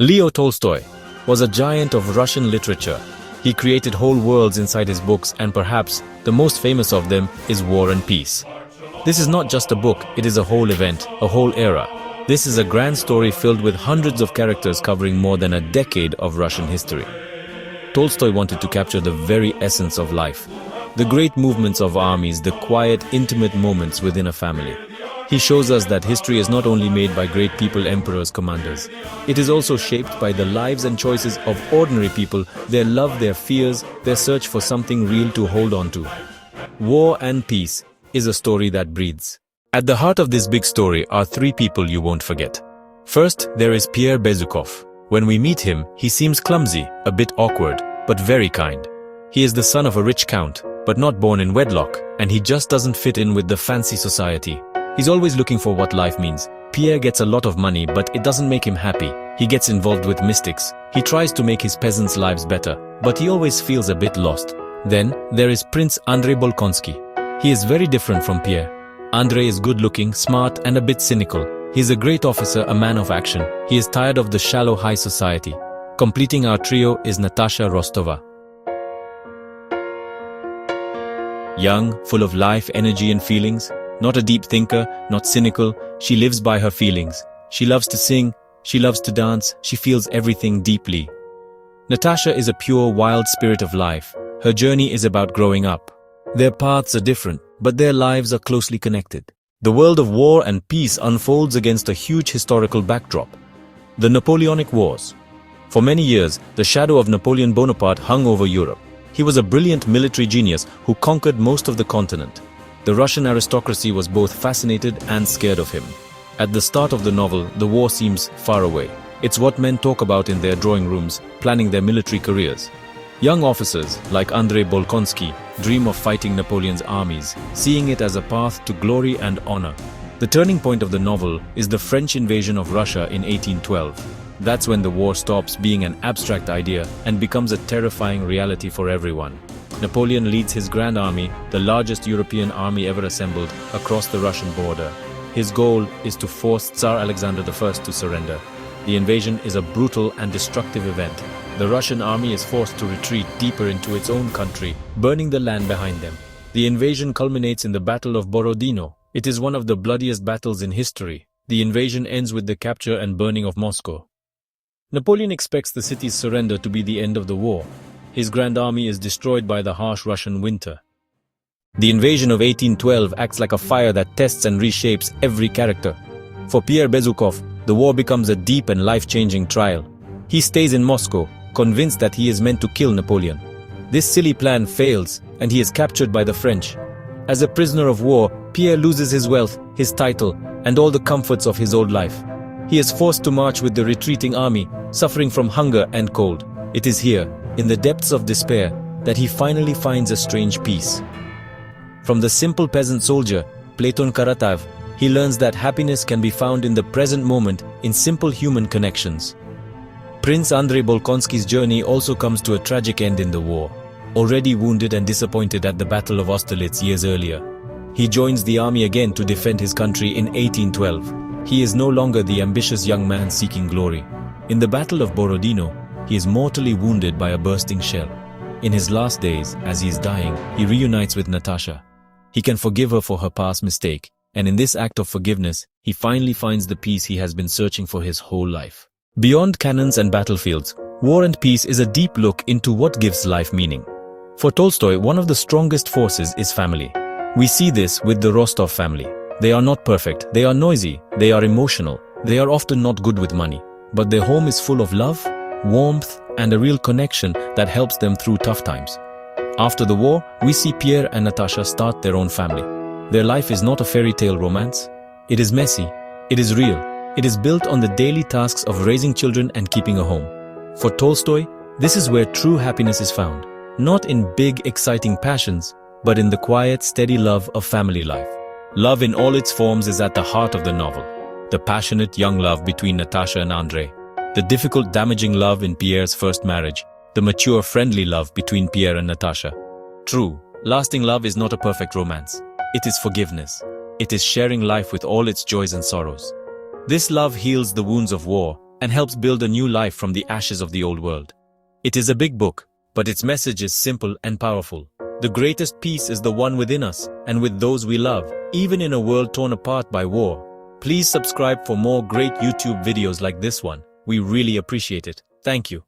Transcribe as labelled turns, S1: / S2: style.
S1: Leo Tolstoy was a giant of Russian literature. He created whole worlds inside his books, and perhaps the most famous of them is War and Peace. This is not just a book, it is a whole event, a whole era. This is a grand story filled with hundreds of characters covering more than a decade of Russian history. Tolstoy wanted to capture the very essence of life, the great movements of armies, the quiet, intimate moments within a family. He shows us that history is not only made by great people, emperors, commanders. It is also shaped by the lives and choices of ordinary people, their love, their fears, their search for something real to hold on to. War and Peace is a story that breathes. At the heart of this big story are three people you won't forget. First, there is Pierre Bezukhov. When we meet him, he seems clumsy, a bit awkward, but very kind. He is the son of a rich count, but not born in wedlock, and he just doesn't fit in with the fancy society. He's always looking for what life means. Pierre gets a lot of money, but it doesn't make him happy. He gets involved with mystics. He tries to make his peasants' lives better, but he always feels a bit lost. Then, there is Prince Andrei Bolkonsky. He is very different from Pierre. Andrei is good-looking, smart, and a bit cynical. He is a great officer, a man of action. He is tired of the shallow high society. Completing our trio is Natasha Rostova. Young, full of life, energy, and feelings. Not a deep thinker, not cynical, she lives by her feelings. She loves to sing, she loves to dance, she feels everything deeply. Natasha is a pure, wild spirit of life. Her journey is about growing up. Their paths are different, but their lives are closely connected. The world of war and peace unfolds against a huge historical backdrop. The Napoleonic Wars. For many years, the shadow of Napoleon Bonaparte hung over Europe. He was a brilliant military genius who conquered most of the continent. The Russian aristocracy was both fascinated and scared of him. At the start of the novel, the war seems far away. It's what men talk about in their drawing rooms, planning their military careers. Young officers, like Andrei Bolkonsky, dream of fighting Napoleon's armies, seeing it as a path to glory and honor. The turning point of the novel is the French invasion of Russia in 1812. That's when the war stops being an abstract idea and becomes a terrifying reality for everyone. Napoleon leads his Grand Army, the largest European army ever assembled, across the Russian border. His goal is to force Tsar Alexander I to surrender. The invasion is a brutal and destructive event. The Russian army is forced to retreat deeper into its own country, burning the land behind them. The invasion culminates in the Battle of Borodino. It is one of the bloodiest battles in history. The invasion ends with the capture and burning of Moscow. Napoleon expects the city's surrender to be the end of the war. His Grand Army is destroyed by the harsh Russian winter. The invasion of 1812 acts like a fire that tests and reshapes every character. For Pierre Bezukhov, the war becomes a deep and life-changing trial. He stays in Moscow, convinced that he is meant to kill Napoleon. This silly plan fails, and he is captured by the French. As a prisoner of war, Pierre loses his wealth, his title, and all the comforts of his old life. He is forced to march with the retreating army, suffering from hunger and cold. It is here, in the depths of despair, that he finally finds a strange peace. From the simple peasant soldier, Platon Karatav, he learns that happiness can be found in the present moment, in simple human connections. Prince Andrei Bolkonsky's journey also comes to a tragic end in the war. Already wounded and disappointed at the Battle of Austerlitz years earlier, he joins the army again to defend his country in 1812. He is no longer the ambitious young man seeking glory. In the Battle of Borodino, he is mortally wounded by a bursting shell. In his last days, as he is dying, he reunites with Natasha. He can forgive her for her past mistake, and in this act of forgiveness, he finally finds the peace he has been searching for his whole life. Beyond cannons and battlefields, War and Peace is a deep look into what gives life meaning. For Tolstoy, one of the strongest forces is family. We see this with the Rostov family. They are not perfect, they are noisy, they are emotional, they are often not good with money. But their home is full of love, warmth, and a real connection that helps them through tough times. After the war, we see Pierre and Natasha start their own family. Their life is not a fairy tale romance. It is messy. It is real. It is built on the daily tasks of raising children and keeping a home. For Tolstoy, this is where true happiness is found. Not in big, exciting passions, but in the quiet, steady love of family life. Love in all its forms is at the heart of the novel. The passionate young love between Natasha and Andrei. The difficult, damaging love in Pierre's first marriage. The mature, friendly love between Pierre and Natasha. True, lasting love is not a perfect romance. It is forgiveness. It is sharing life with all its joys and sorrows. This love heals the wounds of war and helps build a new life from the ashes of the old world. It is a big book, but its message is simple and powerful. The greatest peace is the one within us and with those we love, even in a world torn apart by war. Please subscribe for more great YouTube videos like this one. We really appreciate it. Thank you.